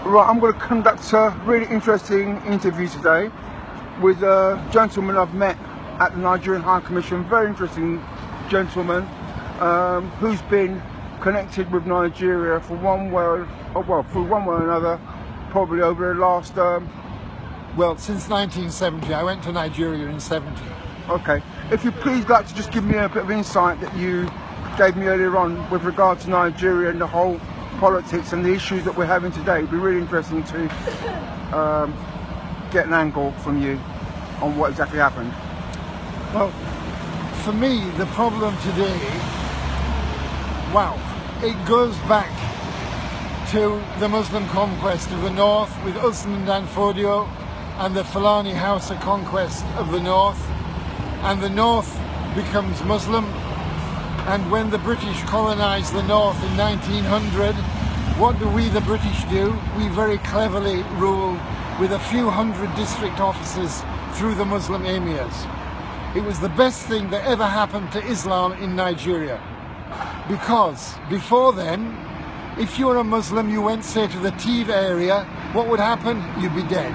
Right, I'm going to conduct a really interesting interview today with a gentleman I've met at the Nigerian High Commission. Very interesting gentleman who's been connected with Nigeria for one way or another, probably over the last. Well, since 1970. I went to Nigeria in 70. Okay, if you please like to just give me a bit of insight that you gave me earlier on with regard to Nigeria and the whole politics and the issues that we're having today. It'd be really interesting to get an angle from you on what exactly happened. Well, for me, the problem today, it goes back to the Muslim conquest of the north with Usman Dan Fodio and the Fulani Hausa conquest of the north, and the north becomes Muslim. And when the British colonised the north in 1900, what do we, the British, do? We very cleverly rule with a few hundred district officers through the Muslim emirs. It was the best thing that ever happened to Islam in Nigeria. Because before then, if you were a Muslim, you went, say, to the Tiv area, what would happen? You'd be dead.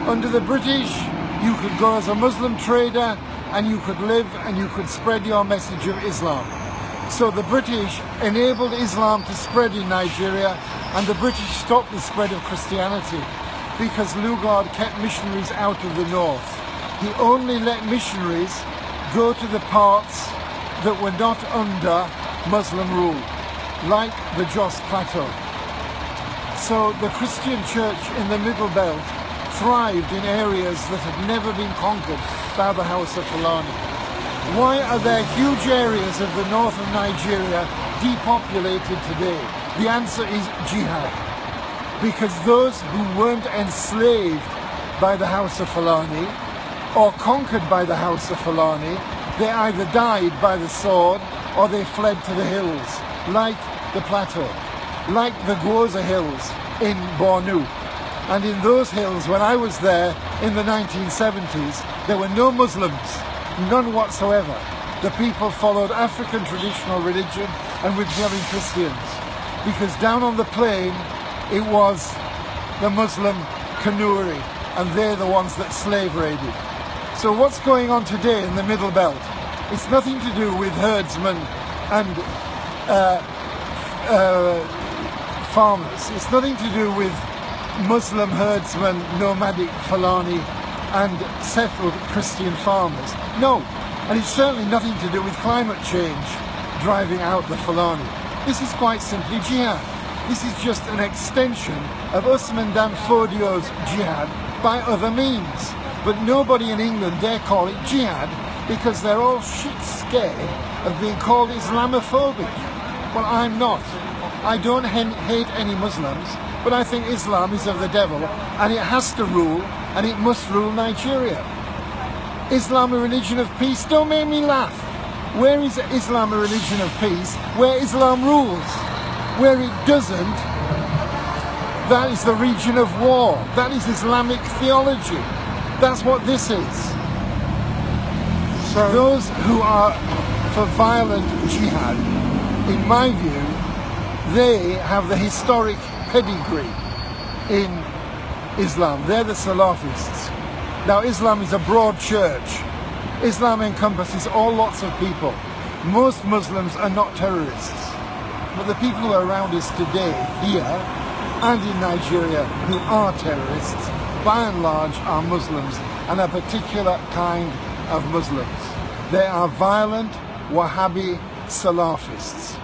Under the British, you could go as a Muslim trader and you could live and you could spread your message of Islam. So the British enabled Islam to spread in Nigeria, and the British stopped the spread of Christianity because Lugard kept missionaries out of the north. He only let missionaries go to the parts that were not under Muslim rule, like the Jos Plateau. So the Christian church in the Middle Belt thrived in areas that had never been conquered by the House of Fulani. Why are there huge areas of the north of Nigeria depopulated today? The answer is jihad. Because those who weren't enslaved by the House of Fulani or conquered by the House of Fulani, they either died by the sword or they fled to the hills, like the plateau, like the Gwoza Hills in Bornu. And in those hills, when I was there in the 1970s, there were no Muslims, none whatsoever. The people followed African traditional religion and were becoming Christians. Because down on the plain, it was the Muslim Kanuri, and they're the ones that slave raided. So what's going on today in the Middle Belt? It's nothing to do with herdsmen and farmers. It's nothing to do with Muslim herdsmen, nomadic Fulani and settled Christian farmers. No, and it's certainly nothing to do with climate change driving out the Fulani. This is quite simply jihad. This is just an extension of Usman Dan Fodio's jihad by other means. But nobody in England dare call it jihad because they're all shit scared of being called Islamophobic. Well, I'm not. I don't hate any Muslims, but I think Islam is of the devil and it has to rule, and it must rule Nigeria. Islam a religion of peace? Don't make me laugh. Where is Islam a religion of peace? Where Islam rules. Where it doesn't, that is the region of war. That is Islamic theology. That's what this is. So those who are for violent jihad, in my view, they have the historic pedigree in Islam. They're the Salafists. Now, Islam is a broad church. Islam encompasses all lots of people. Most Muslims are not terrorists. But the people who are around us today, here and in Nigeria, who are terrorists, by and large are Muslims, and a particular kind of Muslims. They are violent Wahhabi Salafists.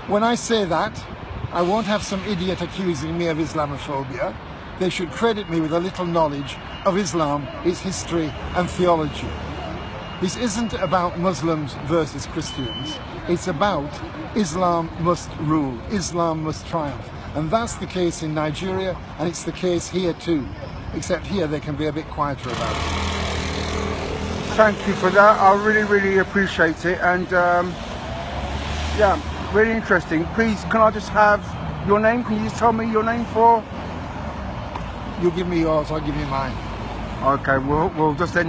When I say that, I won't have some idiot accusing me of Islamophobia. They should credit me with a little knowledge of Islam, its history and theology. This isn't about Muslims versus Christians. It's about Islam must rule, Islam must triumph. And that's the case in Nigeria, and it's the case here too. Except here they can be a bit quieter about it. Thank you for that. I really appreciate it. And yeah, really interesting. Please, can I just have your name? Can you just tell me your name for? You give me yours, I'll give you mine. Okay, we'll just end.